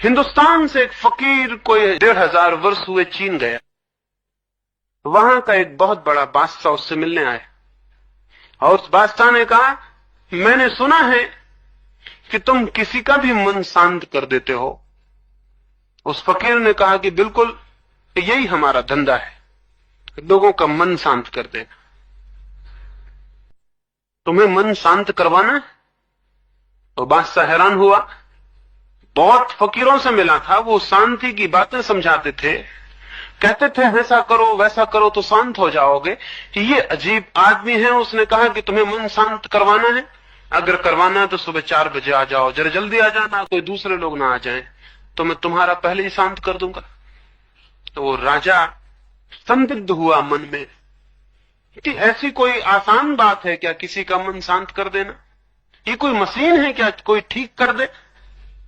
हिंदुस्तान से एक फकीर कोई 1500 वर्ष हुए चीन गया। वहां का एक बहुत बड़ा बादशाह उससे मिलने आया और उस बादशाह ने कहा, मैंने सुना है कि तुम किसी का भी मन शांत कर देते हो। उस फकीर ने कहा कि बिल्कुल, यही हमारा धंधा है, लोगों का मन शांत कर देना। तुम्हें मन शांत करवाना है? तो बादशाह हैरान हुआ। बहुत फकीरों से मिला था, वो शांति की बातें समझाते थे, कहते थे ऐसा करो वैसा करो तो शांत हो जाओगे। ये अजीब आदमी है, उसने कहा कि तुम्हें मन शांत करवाना है, अगर करवाना है तो सुबह 4 बजे आ जाओ, जरा जल्दी आ जाना, कोई दूसरे लोग ना आ जाएं, तो मैं तुम्हारा पहले ही शांत कर दूंगा। तो वो राजा संदिग्ध हुआ मन में कि ऐसी कोई आसान बात है क्या किसी का मन शांत कर देना? ये कोई मशीन है क्या कोई ठीक कर दे?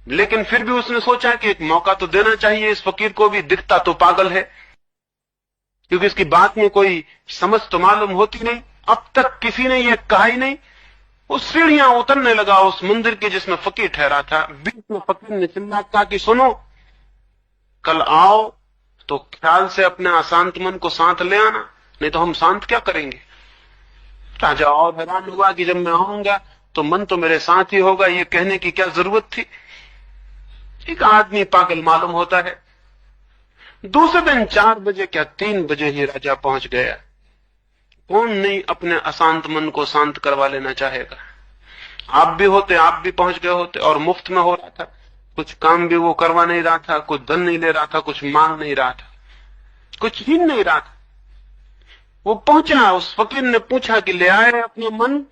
लेकिन फिर भी उसने सोचा कि एक मौका तो देना चाहिए इस फकीर को भी, दिखता तो पागल है, क्योंकि इसकी बात में कोई समझ तो मालूम होती नहीं, अब तक किसी ने यह कहा ही नहीं। उस सीढ़ियां उतरने लगा उस मंदिर के जिसमें फकीर ठहरा था। बीच में फकीर ने चिल्ला कहा कि सुनो, कल आओ तो ख्याल से अपने अशांत मन को साथ ले आना, नहीं तो हम शांत क्या करेंगे। राजा और हैरान हुआ कि जब मैं आऊंगा तो मन तो मेरे साथ ही होगा, ये कहने की क्या जरूरत थी। एक आदमी पागल मालूम होता है। दूसरे दिन 4 बजे क्या 3 बजे ही राजा पहुंच गया। कौन नहीं अपने अशांत मन को शांत करवा लेना चाहेगा। आप भी होते, आप भी पहुंच गए होते, और मुफ्त में हो रहा था, कुछ काम भी वो करवा नहीं रहा था, कुछ धन नहीं ले रहा था, कुछ मांग नहीं रहा था, कुछ छीन नहीं रहा था। वो पहुंचा, उस फकीर ने पूछा कि ले आए अपना मन?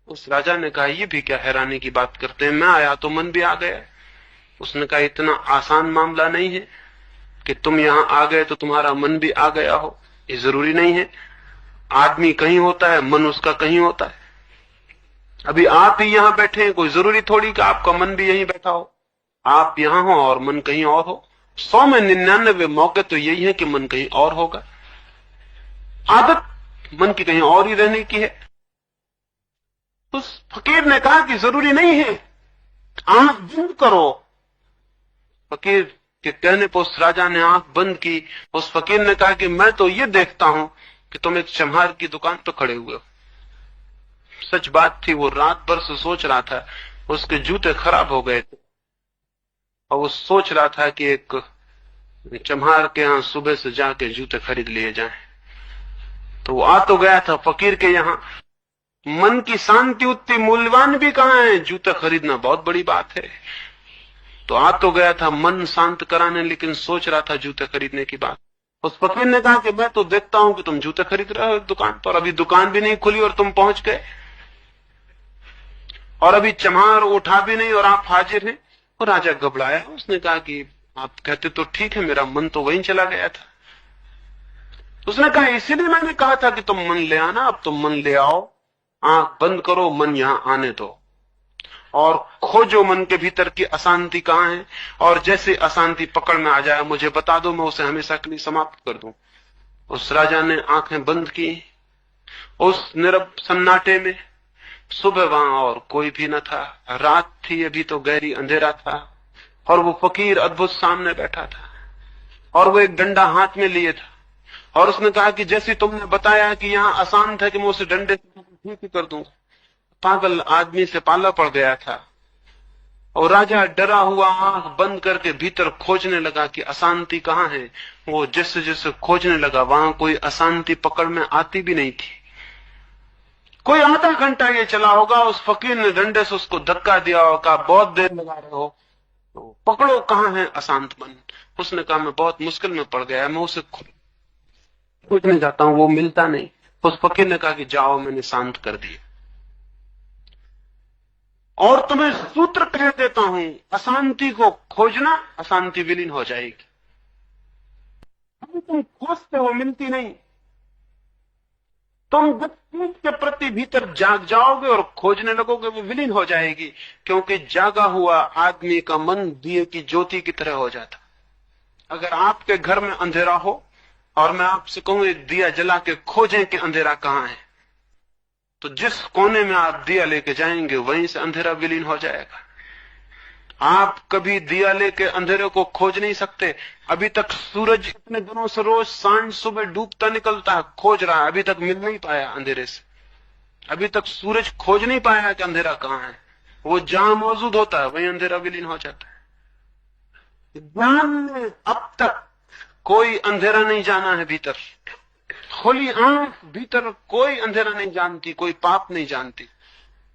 उस राजा ने कहा, ये भी क्या हैरानी की बात करते हैं, मैं आया तो मन भी आ गया। उसने कहा, इतना आसान मामला नहीं है कि तुम यहां आ गए तो तुम्हारा मन भी आ गया हो, ये जरूरी नहीं है। आदमी कहीं होता है, मन उसका कहीं होता है। अभी आप ही यहां बैठे हैं, कोई जरूरी थोड़ी कि आपका मन भी यहीं बैठा हो। आप यहां हो और मन कहीं और हो। 100 में 99 मौके तो यही है कि मन कहीं और होगा। आदत मन की कहीं और ही रहने की है। उस फकीर ने कहा कि जरूरी नहीं है, आंख बंद करो। फकीर के कहने पर उस राजा ने आंख बंद की। उस फकीर ने कहा कि मैं तो ये देखता हूं कि तुम एक चम्हार की दुकान पर खड़े हुए हो। सच बात थी, वो रात भर से सोच रहा था, उसके जूते खराब हो गए थे और वो सोच रहा था कि एक चम्हार के यहां सुबह से जाके जूते खरीद लिए जाएं। तो वो आ तो गया था फकीर के यहां। मन की शांति उतनी मूल्यवान भी कहां है, जूते खरीदना बहुत बड़ी बात है। तो आ तो गया था मन शांत कराने, लेकिन सोच रहा था जूते खरीदने की बात। उस फकीर ने कहा कि मैं तो देखता हूं कि तुम जूते खरीद रहे हो दुकान पर, अभी दुकान भी नहीं खुली और तुम पहुंच गए, और अभी चम्हार उठा भी नहीं और आप हाजिर हैं। और राजा घबराया। उसने कहा कि आप कहते तो ठीक है, मेरा मन तो वहीं चला गया था। उसने कहा, इसीलिए मैंने कहा था कि तुम मन ले आना, अब तुम मन ले आओ, आंख बंद करो, मन यहां आने दो और खोजो मन के भीतर की अशांति कहां है, और जैसे अशांति पकड़ में आ जाए मुझे बता दो, मैं उसे हमेशा के लिए समाप्त कर दूं। उस राजा ने आंखें बंद की। उस नीरव सन्नाटे में सुबह वहां और कोई भी न था, रात थी, अभी तो गहरी अंधेरा था, और वो फकीर अद्भुत सामने बैठा था और वो एक डंडा हाथ में लिए था। और उसने कहा कि जैसे तुमने बताया कि यहाँ अशांत है कि मैं उसे डंडे से ठीक ही कर दूंगा। पागल आदमी से पाला पड़ गया था और राजा डरा हुआ आंख बंद करके भीतर खोजने लगा कि अशांति कहाँ है। वो जैसे जैसे खोजने लगा वहां कोई अशांति पकड़ में आती भी नहीं थी। कोई आधा घंटा ये चला होगा। उस फकीर ने डंडे से उसको धक्का दिया और कहा, बहुत देर लगा रहे हो, तो पकड़ो कहाँ है अशांत मन। उसने कहा, मैं बहुत मुश्किल में पड़ गया है, मैं उसे खोजने जाता हूं, वो मिलता नहीं। उस फकीर ने कहा कि जाओ, मैंने शांत कर दिया और तुम्हें सूत्र कह देता हूं, अशांति को खोजना, अशांति विलीन हो जाएगी। अभी तुम खोजते हो, मिलती नहीं। तुम जिस चीज के प्रति भीतर जाग जाओगे और खोजने लगोगे, वो विलीन हो जाएगी, क्योंकि जागा हुआ आदमी का मन दिए की ज्योति की तरह हो जाता। अगर आपके घर में अंधेरा हो और मैं आपसे कहूं एक दिया जला के खोजें कि अंधेरा कहां है, तो जिस कोने में आप दिया लेके जाएंगे वहीं से अंधेरा विलीन हो जाएगा। आप कभी दिया लेके अंधेरे को खोज नहीं सकते। अभी तक सूरज इतने दिनों से रोज सांझ सुबह डूबता निकलता है, खोज रहा है, अभी तक मिल नहीं पाया अंधेरे से। अभी तक सूरज खोज नहीं पाया कि अंधेरा कहां है। वो जहां मौजूद होता है वहीं अंधेरा विलीन हो जाता है। ज्ञान में अब तक कोई अंधेरा नहीं जाना है भीतर। खुली आंख भीतर कोई अंधेरा नहीं जानती, कोई पाप नहीं जानती।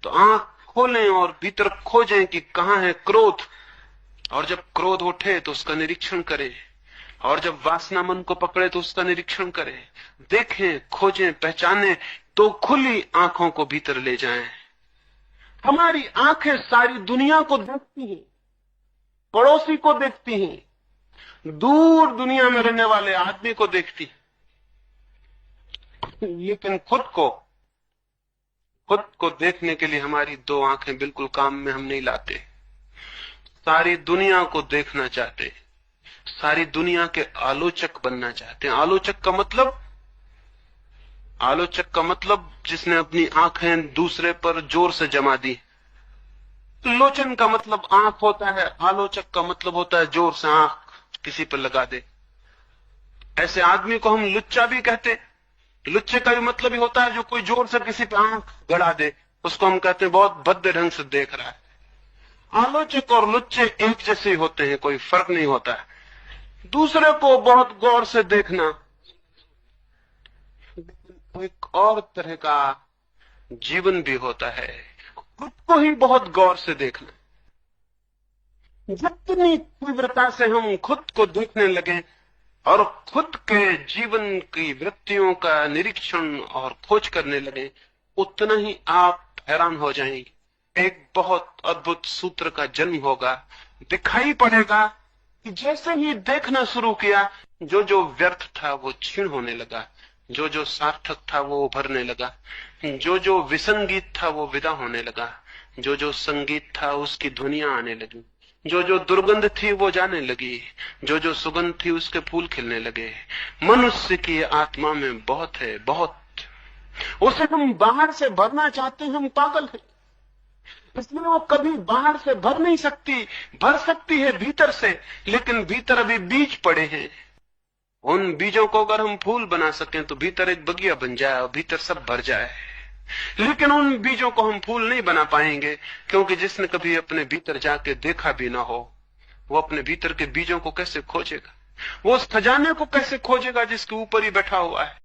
तो आंख खोलें और भीतर खोजें कि कहां है क्रोध। और जब क्रोध उठे तो उसका निरीक्षण करें, और जब वासना मन को पकड़े तो उसका निरीक्षण करें। देखें, खोजें, पहचानें, तो खुली आंखों को भीतर ले जाएं। हमारी आंखें सारी दुनिया को देखती हैं, पड़ोसी को देखती हैं, दूर दुनिया में रहने वाले आदमी को देखती, लेकिन खुद को देखने के लिए हमारी दो आंखें बिल्कुल काम में हम नहीं लाते। सारी दुनिया को देखना चाहते, सारी दुनिया के आलोचक बनना चाहते हैं। आलोचक का मतलब जिसने अपनी आंखें दूसरे पर जोर से जमा दी। लोचन का मतलब आंख होता है, आलोचक का मतलब होता है जोर से आंख किसी पर लगा दे। ऐसे आदमी को हम लुच्चा भी कहते। लुच्चे का भी मतलब ही होता है जो कोई जोर से किसी पे आंख गड़ा दे, उसको हम कहते हैं बहुत भद्दे ढंग से देख रहा है। आलोचक और लुच्चे एक जैसे ही होते हैं, कोई फर्क नहीं होता है। दूसरे को बहुत गौर से देखना एक और तरह का जीवन भी होता है। खुद को ही बहुत गौर से देखना। जितनी तीव्रता से हम खुद को देखने लगे और खुद के जीवन की वृत्तियों का निरीक्षण और खोज करने लगे, उतना ही आप हैरान हो जाएंगे। एक बहुत अद्भुत सूत्र का जन्म होगा। दिखाई पड़ेगा कि जैसे ही देखना शुरू किया, जो जो व्यर्थ था वो क्षीण होने लगा, जो जो सार्थक था वो उभरने लगा, जो जो विसंगीत था वो विदा होने लगा, जो जो संगीत था उसकी ध्वनियां आने लगी, जो जो दुर्गंध थी वो जाने लगी, जो जो सुगंध थी उसके फूल खिलने लगे। मनुष्य की आत्मा में बहुत है, बहुत। उसे हम बाहर से भरना चाहते हैं, हम पागल हैं। इसलिए वो कभी बाहर से भर नहीं सकती। भर सकती है भीतर से, लेकिन भीतर अभी बीज पड़े हैं। उन बीजों को अगर हम फूल बना सकें तो भीतर एक बगिया बन जाए और भीतर सब भर जाए। लेकिन उन बीजों को हम फूल नहीं बना पाएंगे, क्योंकि जिसने कभी अपने भीतर जाके देखा भी ना हो, वो अपने भीतर के बीजों को कैसे खोजेगा? वो उस खजाने को कैसे खोजेगा जिसके ऊपर ही बैठा हुआ है?